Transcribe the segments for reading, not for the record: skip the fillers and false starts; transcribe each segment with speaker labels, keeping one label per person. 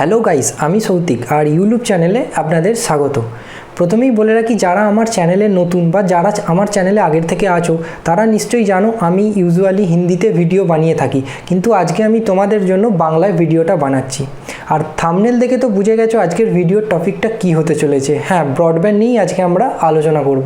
Speaker 1: Hello guys, আমি সৌতিক আর U loop চ্যানেলে আপনাদের স্বাগত। প্রথমেই বলে রাখি, যারা আমার চ্যানেলে নতুন বা যারা আমার চ্যানেলে আগের থেকে আছো তারা নিশ্চয়ই জানো আমি ইউজুয়ালি হিন্দিতে ভিডিও বানিয়ে থাকি, কিন্তু আজকে আমি তোমাদের জন্য বাংলায় ভিডিওটা বানাচ্ছি। আর থাম্বনেল দেখে তো বুঝে গেছো আজকের ভিডিওর টপিকটা কি হতে চলেছে। হ্যাঁ, ব্রডব্যান্ড নিয়েই আজকে আমরা আলোচনা করব।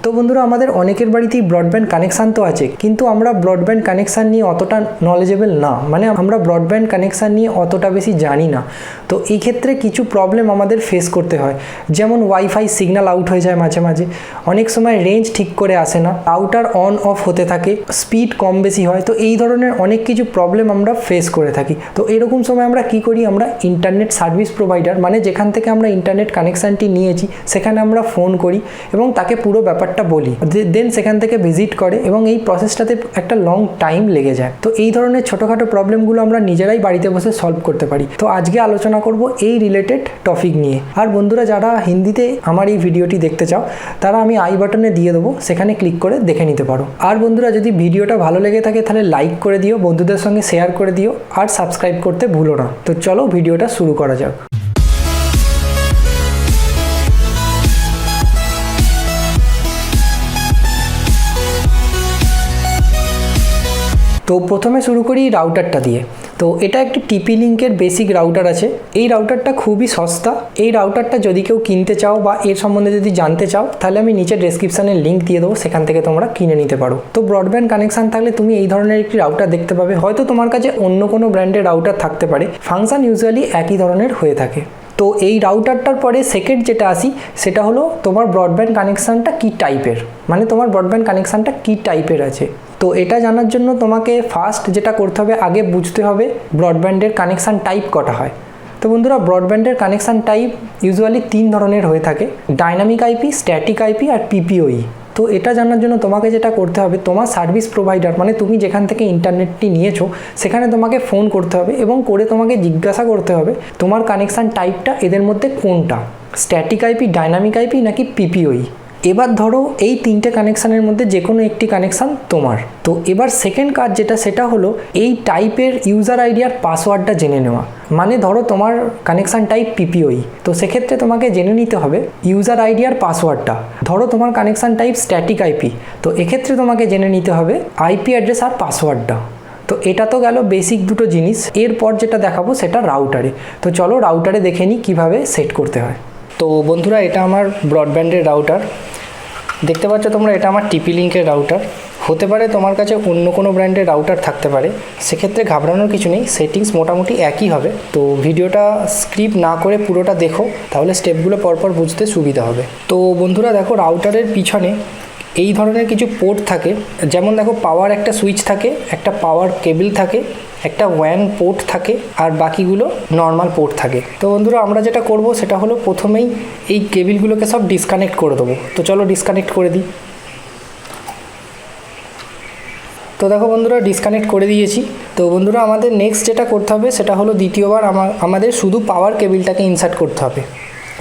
Speaker 1: তো বন্ধুরা, আমাদের অনেকের বাড়িতেই ব্রডব্যান্ড কানেকশান তো আছে, কিন্তু আমরা ব্রডব্যান্ড কানেকশান নিয়ে অতটা নলেজেবল না, মানে আমরা ব্রডব্যান্ড কানেকশান নিয়ে অতটা বেশি জানি না। তো এই ক্ষেত্রে কিছু প্রবলেম আমাদের ফেস করতে হয়, যেমন ওয়াইফাই সিগন্যাল আউট হয়ে যায় মাঝে মাঝে, অনেক সময় রেঞ্জ ঠিক করে আসে না, রাউটার অন অফ হতে থাকে, স্পিড কম বেশি হয়। তো এই ধরনের অনেক কিছু প্রবলেম আমরা ফেস করে থাকি। তো এরকম সময় আমরা কি করি, আমরা ইন্টারনেট সার্ভিস প্রোভাইডার, মানে যেখান থেকে আমরা ইন্টারনেট কানেকশানটি নিয়েছি সেখানে আমরা ফোন করি এবং তাকে পুরো ব্যাপারটা বলি, দেন সেখান থেকে ভিজিট করে এবং এই প্রসেসটাতে একটা লং টাইম লেগে যায়। তো এই ধরনের ছোটোখাটো প্রবলেমগুলো আমরা নিজেরাই বাড়িতে বসে সলভ করতে পারি। তো আজকে আলোচনা করব এই রিলেটেড টপিক নিয়ে। আর বন্ধুরা, যারা হিন্দিতে আমার এই ভিডিওটি দেখতে চাও তারা আমি আই বাটনে দিয়ে দেবো, সেখানে ক্লিক করে দেখে নিতে পারো। আর বন্ধুরা, যদি ভিডিওটা ভালো লেগে থাকে তাহলে লাইক করে দিও, বন্ধুদের সঙ্গে শেয়ার করে দিও আর সাবস্ক্রাইব করতে ভুলো না। তো চলো ভিডিওটা শুরু করা যাক। তো প্রথমে শুরু করি রাউটারটা দিয়ে। তো এটা একটি টিপি লিঙ্কের বেসিক রাউটার আছে। এই রাউটারটা খুবই সস্তা। এই রাউটারটা যদি কেউ কিনতে চাও বা এর সম্বন্ধে যদি জানতে চাও তাহলে আমি নিচে ডেসক্রিপশানে লিঙ্ক দিয়ে দেবো, সেখান থেকে তোমরা কিনে নিতে পারো। তো ব্রডব্যান্ড কানেকশান থাকলে তুমি এই ধরনের একটি রাউটার দেখতে পাবে। হয়তো তোমার কাছে অন্য কোনো ব্র্যান্ডের রাউটার থাকতে পারে, ফাংশন ইউজুয়ালি একই ধরনের হয়ে থাকে। তো এই রাউটারটার পরে সেকেন্ড যেটা আসি সেটা হলো তোমার ব্রডব্যান্ড কানেকশানটা কী টাইপের, মানে তোমার ব্রডব্যান্ড কানেকশানটা কী টাইপের আছে। তো এটা জানার জন্য তোমাকে ফার্স্ট যেটা করতে হবে, আগে বুঝতে হবে ব্রডব্যান্ডের কানেকশান টাইপ কটা হয়। তো বন্ধুরা, ব্রডব্যান্ডের কানেকশান টাইপ ইউজুয়ালি 3 ধরনের হয়ে থাকে: ডাইনামিক আইপি, স্ট্যাটিক আইপি আর পিপিওই। তো এটা জানার জন্য তোমাকে যেটা করতে হবে, তোমার সার্ভিস প্রোভাইডার মানে তুমি যেখান থেকে ইন্টারনেটটি নিয়েছো সেখানে তোমাকে ফোন করতে হবে এবং করে তোমাকে জিজ্ঞাসা করতে হবে তোমার কানেকশান টাইপটা এদের মধ্যে কোনটা, স্ট্যাটিক আইপি, ডাইনামিক আইপি নাকি পিপিওই। এবার ধরো এই 3টে কানেকশানের মধ্যে যে কোনো একটি কানেকশান তোমার। তো এবার সেকেন্ড কাজ যেটা, সেটা হলো এই টাইপের ইউজার আইডি আর পাসওয়ার্ডটা জেনে নেওয়া। মানে ধরো তোমার কানেকশান টাইপ পিপিওই, তো সেক্ষেত্রে তোমাকে জেনে নিতে হবে ইউজার আইডি আর পাসওয়ার্ডটা। ধরো তোমার কানেকশান টাইপ স্ট্যাটিক আইপি, তো এক্ষেত্রে তোমাকে জেনে নিতে হবে আইপি অ্যাড্রেস আর পাসওয়ার্ডটা। তো এটা তো গেল বেসিক দুটো জিনিস। এরপর যেটা দেখাবো সেটা রাউটারে। তো চলো রাউটারে দেখে নিই কীভাবে সেট করতে হয়। তো বন্ধুরা, এটা আমার ব্রডব্যান্ডের রাউটার, দেখতে পাচ্ছ তোমরা, এটা আমার টিপি লিঙ্কের রাউটার। হতে পারে তোমার কাছে অন্য কোনো ব্র্যান্ডের রাউটার থাকতে পারে, সেক্ষেত্রে ঘাবড়ানোর কিছু নেই, সেটিংস মোটামুটি একই হবে। তো ভিডিওটা স্ক্রিপ্ট না করে পুরোটা দেখো, তাহলে স্টেপগুলো পরপর বুঝতে সুবিধা হবে। তো বন্ধুরা দেখো, রাউটারের পিছনে এই ধরনের কিছু পোর্ট থাকে, যেমন দেখো পাওয়ার একটা সুইচ থাকে, একটা পাওয়ার কেবল থাকে, একটা ওয়্যান পোর্ট থাকে আর বাকিগুলো নর্মাল পোর্ট থাকে। তো বন্ধুরা, আমরা যেটা করব সেটা হলো প্রথমেই এই কেবলগুলোকে সব ডিসকানেক্ট করে দেবো। তো চলো ডিসকানেক্ট করে দিই। তো দেখো বন্ধুরা, ডিসকানেক্ট করে দিয়েছি। তো বন্ধুরা, আমাদের নেক্সট যেটা করতে হবে সেটা হলো দ্বিতীয়বার আমাদের শুধু পাওয়ার কেবলটাকে ইনসার্ট করতে হবে,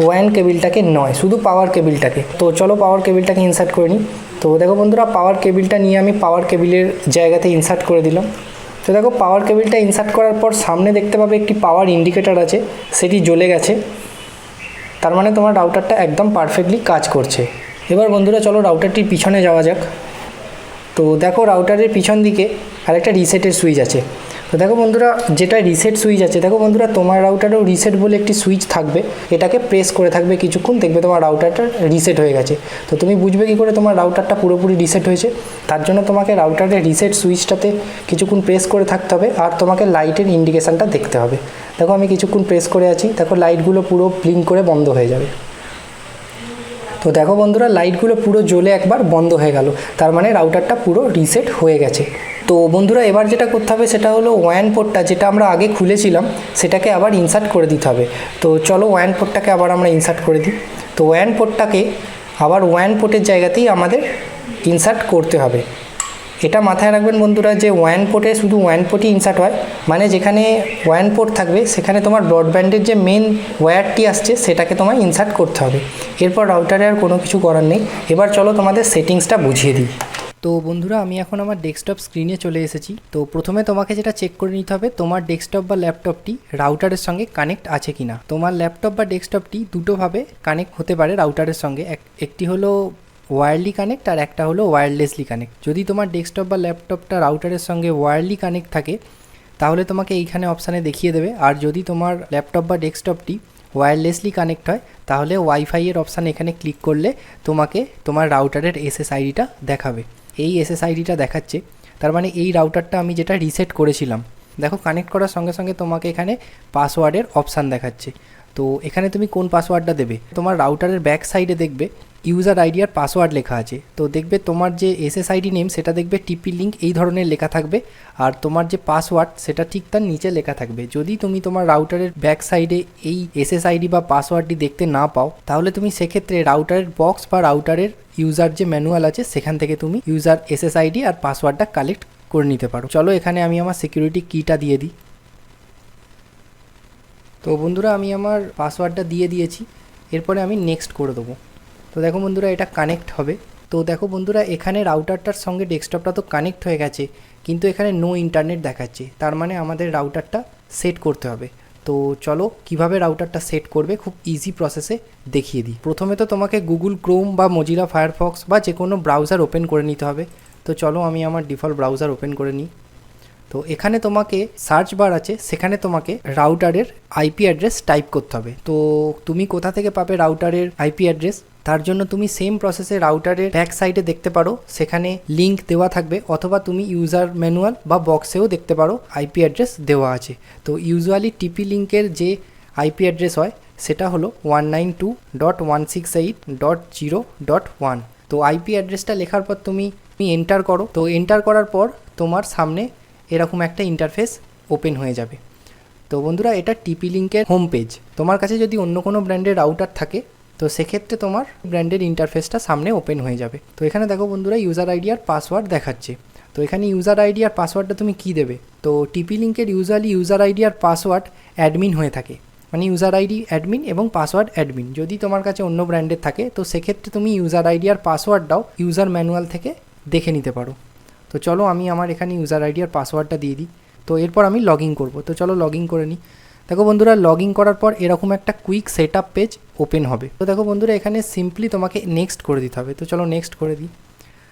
Speaker 1: ওয়্যান কেবলটাকে নয়, শুধু পাওয়ার কেবলটাকে। তো চলো পাওয়ার কেবলটাকে ইনসার্ট করে নিই। তো দেখো বন্ধুরা, পাওয়ার কেবলটা নিয়ে আমি পাওয়ার কেবলের জায়গাতে ইনসার্ট করে দিলাম। তো দেখো পাওয়ার কেবলটা ইনসার্ট করার পর সামনে দেখতে পাবে একটি পাওয়ার ইন্ডিকেটর আছে, সেটি জ্বলে গেছে, তার মানে তোমার রাউটারটা একদম পারফেক্টলি কাজ করছে। এবার বন্ধুরা চলো রাউটারটির পিছনে যাওয়া যাক। তো দেখো রাউটারের পিছন দিকে আরেকটা রিসেটের সুইচ আছে। তো দেখো বন্ধুরা, যেটা রিসেট সুইচ আছে, দেখো বন্ধুরা তোমার রাউটারেও রিসেট বলে একটি সুইচ থাকবে, এটাকে প্রেস করে থাকবে কিছুক্ষণ, দেখবে তোমার রাউটারটা রিসেট হয়ে গেছে। তো তুমি বুঝবে কী করে তোমার রাউটারটা পুরোপুরি রিসেট হয়েছে? তার জন্য তোমাকে রাউটারের রিসেট সুইচটাতে কিছুক্ষণ প্রেস করে থাকতে হবে আর তোমাকে লাইটের ইন্ডিকেশানটা দেখতে হবে। দেখো আমি কিছুক্ষণ প্রেস করে আছি, দেখো লাইটগুলো পুরো ব্লিঙ্ক করে বন্ধ হয়ে যাবে। তো দেখো বন্ধুরা, লাইটগুলো পুরো জ্বলে একবার বন্ধ হয়ে গেল, তার মানে রাউটারটা পুরো রিসেট হয়ে গেছে। তো বন্ধুরা, এবার যেটা করতে হবে সেটা হলো ওয়্যান পোর্টটা যেটা আমরা আগে খুলেছিলাম সেটাকে আবার ইনসার্ট করে দিতে হবে। তো চলো ওয়্যান পোর্টটাকে আবার আমরা ইনসার্ট করে দিই। তো ওয়্যান পোর্টটাকে আবার ওয়্যান পোর্টের জায়গাতেই আমাদের ইনসার্ট করতে হবে। এটা মাথায় রাখবেন বন্ধুরা যে ওয়্যান পোর্টে শুধু ওয়্যান পোর্টই ইনসার্ট হয়, মানে যেখানে ওয়্যান পোর্ট থাকবে সেখানে তোমার ব্রডব্যান্ডের যে মেন ওয়্যারটি আসছে সেটাকে তোমায় ইনসার্ট করতে হবে। এরপর রাউটারে আর কোনো কিছু করার নেই। এবার চলো তোমাদের সেটিংসটা বুঝিয়ে দিই। তো বন্ধুরা আমি এখন আমার ডেস্কটপ স্ক্রিনে চলে এসেছি। তো প্রথমে তোমাকে যেটা চেক করে নিতে হবে তোমার ডেস্কটপ বা ল্যাপটপটি রাউটারের সঙ্গে কানেক্ট আছে কিনা। তোমার ল্যাপটপ বা ডেস্কটপটি দুটোভাবে কানেক্ট হতে পারে রাউটারের সঙ্গে, একটি হলো ওয়্যারলি কানেক্ট আর একটা হলো ওয়্যারলেসলি কানেক্ট। যদি তোমার ডেস্কটপ বা ল্যাপটপটা রাউটারের সঙ্গে ওয়্যারলি কানেক্ট থাকে তাহলে তোমাকে এইখানে অপশানে দেখিয়ে দেবে, আর যদি তোমার ল্যাপটপ বা ডেস্কটপটি ওয়্যারলেসলি কানেক্ট হয় তাহলে ওয়াইফাইয়ের অপশান এখানে ক্লিক করলে তোমাকে তোমার রাউটারের এসএসআইডিটা দেখাবে। এই এসএসআইডিটা দেখাচ্ছে, তার মানে এই রাউটারটা আমি যেটা রিসেট করেছিলাম। দেখো কানেক্ট করার সঙ্গে সঙ্গে তোমাকে এখানে পাসওয়ার্ডের অপশান দেখাচ্ছে। তো এখানে তুমি কোন পাসওয়ার্ডটা দেবে, তোমার রাউটারের ব্যাক সাইডে দেখবে ইউজার আইডি আর পাসওয়ার্ড লেখা আছে। তো দেখবে তোমার যে এসএসআইডি নেম সেটা দেখবে টিপি লিঙ্ক এই ধরনের লেখা থাকবে, আর তোমার যে পাসওয়ার্ড সেটা ঠিক তার নিচে লেখা থাকবে। যদি তুমি তোমার রাউটারের ব্যাক সাইডে এই এসএসআইডি বা পাসওয়ার্ডটি দেখতে না পাও তাহলে তুমি সেক্ষেত্রে রাউটারের বক্স বা রাউটারের ইউজার যে ম্যানুয়াল আছে সেখান থেকে তুমি ইউজার এসএসআইডি আর পাসওয়ার্ডটা কালেক্ট করে নিতে পারো। চলো এখানে আমি আমার সিকিউরিটি কিটা দিয়ে দিই। তো বন্ধুরা আমি আমার পাসওয়ার্ডটা দিয়ে দিয়েছি, এরপরে আমি নেক্সট করে দেবো। তো দেখো বন্ধুরা এটা কানেক্ট হবে। তো দেখো বন্ধুরা এখানে রাউটারটার সঙ্গে ডেস্কটপটা তো কানেক্ট হয়ে গেছে, কিন্তু এখানে নো ইন্টারনেট দেখাচ্ছে, তার মানে আমাদের রাউটারটা সেট করতে হবে। তো চলো কিভাবে রাউটারটা সেট করবে খুব ইজি প্রসেসে দেখিয়ে দিই। প্রথমে তো তোমাকে গুগল ক্রোম বা মজিলা ফায়ারফক্স বা যে কোনো ব্রাউজার ওপেন করে নিতে হবে। তো চলো আমি আমার ডিফল্ট ব্রাউজার ওপেন করে নিই। তো এখানে তোমাকে সার্চ বার আছে, সেখানে তোমাকে রাউটারের আইপি অ্যাড্রেস টাইপ করতে হবে। তো তুমি কোথা থেকে পাবে রাউটারের আইপি অ্যাড্রেস, তার জন্য তুমি সেম প্রসেসে রাউটারের ব্যাক সাইডে দেখতে পারো, সেখানে লিঙ্ক দেওয়া থাকবে, অথবা তুমি ইউজার ম্যানুয়াল বা বক্সেও দেখতে পারো আইপি অ্যাড্রেস দেওয়া আছে। তো ইউজুয়ালি টিপি লিঙ্কের যে আইপি অ্যাড্রেস হয় সেটা হলো 192.168.0.1। তো আইপি অ্যাড্রেসটা লেখার পর তুমি এন্টার করো। তো এন্টার করার পর তোমার সামনে এরকম একটা ইন্টারফেস ওপেন হয়ে যাবে। তো বন্ধুরা এটা টিপি লিঙ্কের হোম পেজ। তোমার কাছে যদি অন্য কোনো ব্র্যান্ডের রাউটার থাকে তো সেক্ষেত্রে তোমার ব্র্যান্ডের ইন্টারফেসটা সামনে ওপেন হয়ে যাবে। তো এখানে দেখো বন্ধুরা ইউজার আইডি আর পাসওয়ার্ড দেখাচ্ছে। তো এখানে ইউজার আইডি আর পাসওয়ার্ডটা তুমি কী দেবে, তো টিপি লিঙ্কের ইউজুয়ালি ইউজার আইডি আর পাসওয়ার্ড অ্যাডমিন হয়ে থাকে, মানে ইউজার আইডি অ্যাডমিন এবং পাসওয়ার্ড অ্যাডমিন। যদি তোমার কাছে অন্য ব্র্যান্ডের থাকে তো সেক্ষেত্রে তুমি ইউজার আইডি আর পাসওয়ার্ডটাও ইউজার ম্যানুয়াল থেকে দেখে নিতে পারো। তো চলো আমি আমার এখানে ইউজার আইডি আর পাসওয়ার্ডটা দিয়ে দিই। তো এরপর আমি লগ ইন করবো। তো চলো লগ ইন করে নিই। দেখো বন্ধুরা লগ ইন করার পর এরকম একটা quick set up page open হবে। তো দেখো বন্ধুরা এখানে সিম্পলি তোমাকে নেক্সট করে দিতে হবে। তো চলো নেক্সট করে দিই।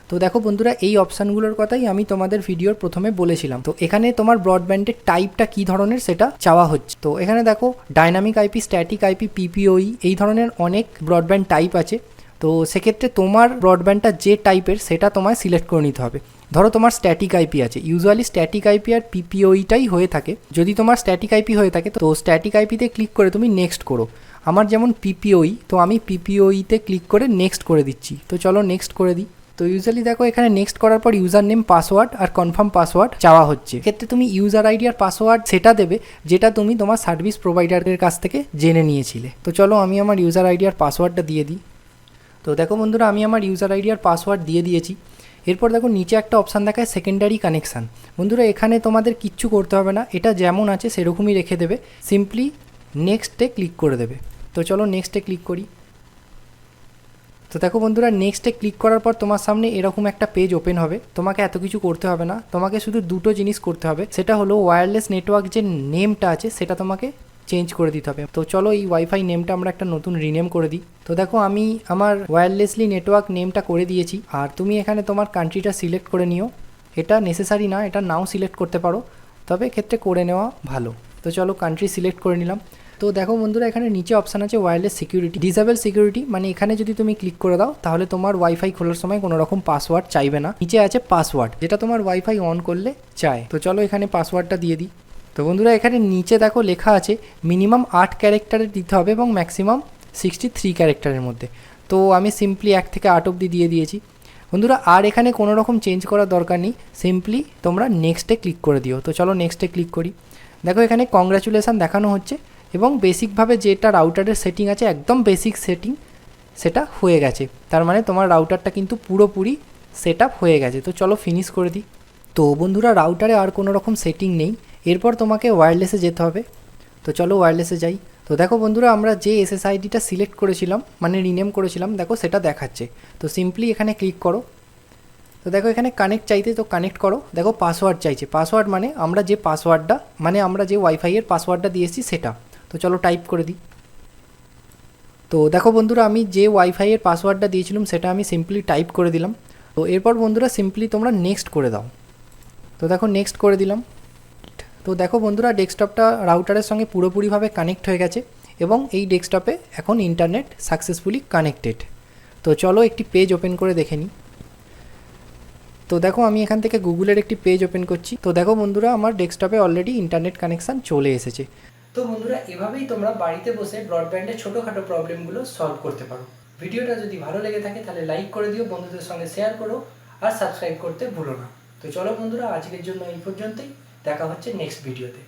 Speaker 1: তো দেখো বন্ধুরা এই অপশানগুলোর কথাই আমি তোমাদের ভিডিওর প্রথমে বলেছিলাম। তো এখানে তোমার ব্রডব্যান্ডের টাইপটা কী ধরনের সেটা চাওয়া হচ্ছে। তো এখানে দেখো dynamic IP, static IP, PPPoE এই ধরনের অনেক ব্রডব্যান্ড টাইপ আছে। তো সেক্ষেত্রে তোমার ব্রডব্যান্ডটা যে টাইপের সেটা তোমায় সিলেক্ট করে নিতে হবে। ধরো তোমার স্ট্যাটিক আইপি আছে, ইউজুয়ালি স্ট্যাটিক আইপি আর পিপিওইটাই হয়ে থাকে। যদি তোমার স্ট্যাটিক আইপি হয়ে থাকে তো স্ট্যাটিক আইপিতে ক্লিক করে তুমি নেক্সট করো। আমার যেমন পিপিওই, তো আমি পিপিওইতে ক্লিক করে নেক্সট করে দিচ্ছি। তো চলো নেক্সট করে দিই। তো ইউজুয়ালি দেখো এখানে নেক্সট করার পর ইউজার নেম, পাসওয়ার্ড আর কনফার্ম পাসওয়ার্ড চাওয়া হচ্ছে। ক্ষেত্রে তুমি ইউজার আইডি আর পাসওয়ার্ড সেটা দেবে যেটা তুমি তোমার সার্ভিস প্রোভাইডারের কাছ থেকে জেনে নিয়েছিলে। তো চলো আমি আমার ইউজার আইডি আর পাসওয়ার্ডটা দিয়ে দিই। তো দেখো বন্ধুরা আমি আমার ইউজার আইডি আর পাসওয়ার্ড দিয়ে দিয়েছি। এরপর দেখো নিচে একটা অপশান দেখায় সেকেন্ডারি কানেকশান। বন্ধুরা এখানে তোমাদের কিচ্ছু করতে হবে না, এটা যেমন আছে সেরকমই রেখে দেবে, সিম্পলি নেক্সটে ক্লিক করে দেবে। তো চলো নেক্সটে ক্লিক করি। তো দেখো বন্ধুরা নেক্সটে ক্লিক করার পর তোমার সামনে এরকম একটা পেজ ওপেন হবে। তোমাকে এত কিছু করতে হবে না, তোমাকে শুধু দুটো জিনিস করতে হবে। সেটা হলো ওয়্যারলেস নেটওয়ার্ক যে নেমটা আছে সেটা তোমাকে চেঞ্জ করে দিতে হবে। তো চলো এই ওয়াইফাই নেমটা আমরা একটা নতুন রিনেম করে দিই। তো দেখো আমি আমার ওয়্যারলেসলি নেটওয়ার্ক নেমটা করে দিয়েছি, আর তুমি এখানে তোমার কান্ট্রিটা সিলেক্ট করে নিও। এটা নেসেসারি না, এটা নাও সিলেক্ট করতে পারো, তবে ক্ষেত্রে করে নেওয়া ভালো। তো চলো কান্ট্রি সিলেক্ট করে নিলাম। তো দেখো বন্ধুরা এখানে নিচে অপশান আছে ওয়্যারলেস সিকিউরিটি, ডিসেবল সিকিউরিটি, মানে এখানে যদি তুমি ক্লিক করে দাও তাহলে তোমার ওয়াইফাই খোলার সময় কোনো রকম পাসওয়ার্ড চাইবে না। নিচে আছে পাসওয়ার্ড, যেটা তোমার ওয়াইফাই অন করলে চায়। তো চলো এখানে পাসওয়ার্ডটা দিয়ে দিই। তো বন্ধুরা এখানে নিচে দেখো লেখা আছে মিনিমাম 8 ক্যারেক্টারের দিতে হবে এবং ম্যাক্সিমাম 63 ক্যারেক্টারের মধ্যে। তো আমি সিম্পলি 1 থেকে 8 অবধি দিয়ে দিয়েছি। বন্ধুরা আর এখানে কোনো রকম চেঞ্জ করার দরকার নেই, সিম্পলি তোমরা নেক্সটে ক্লিক করে দিও। তো চলো নেক্সটে ক্লিক করি। দেখো এখানে কংগ্রাচুলেশান দেখানো হচ্ছে এবং বেসিকভাবে যেটা রাউটারের সেটিং আছে একদম বেসিক সেটিং সেটা হয়ে গেছে, তার মানে তোমার রাউটারটা কিন্তু পুরোপুরি সেট আপ হয়ে গেছে। তো চলো ফিনিশ করে দিই। তো বন্ধুরা রাউটারে আর কোনো রকম সেটিং নেই, এরপর তোমাকে ওয়্যারলেসে যেতে হবে। তো চলো ওয়্যারলেসে যাই। তো দেখো বন্ধুরা আমরা যে এসএসআইডিটা সিলেক্ট করেছিলাম মানে রিনেম করেছিলাম দেখো সেটা দেখাচ্ছে। তো সিম্পলি এখানে ক্লিক করো। তো দেখো এখানে কানেক্ট চাইতে, তো কানেক্ট করো। দেখো পাসওয়ার্ড চাইছে, পাসওয়ার্ড মানে আমরা যে পাসওয়ার্ডটা, মানে আমরা যে ওয়াইফাইয়ের পাসওয়ার্ডটা দিয়েছি সেটা। তো চলো টাইপ করে দিই। তো দেখো বন্ধুরা, আমি যে ওয়াইফাইয়ের পাসওয়ার্ডটা দিয়েছিলাম সেটা আমি সিম্পলি টাইপ করে দিলাম। তো এরপর বন্ধুরা সিম্পলি তোমরা নেক্সট করে দাও। তো দেখো নেক্সট করে দিলাম। তো দেখো বন্ধুরা, ডেস্কটপটা রাউটারের সঙ্গে পুরোপুরিভাবে কানেক্ট হয়ে গেছে এবং এই ডেস্কটপে এখন ইন্টারনেট সাকসেসফুলি কানেক্টেড। তো চলো একটি পেজ ওপেন করে দেখে নিই। তো দেখো আমি এখান থেকে গুগলের একটি পেজ ওপেন করছি। তো দেখো বন্ধুরা, আমার ডেস্কটপে অলরেডি ইন্টারনেট কানেকশান চলে এসেছে। তো বন্ধুরা, এভাবেই তোমরা বাড়িতে বসে ব্রডব্যান্ডের ছোটোখাটো প্রবলেমগুলো সলভ করতে পারো। ভিডিওটা যদি ভালো লেগে থাকে তাহলে লাইক করে দিও, বন্ধুদের সঙ্গে শেয়ার করো আর সাবস্ক্রাইব করতে ভুলো না। তো চলো বন্ধুরা, আজকের জন্য এই পর্যন্তই। দেখা হচ্ছে নেক্সট ভিডিওতে।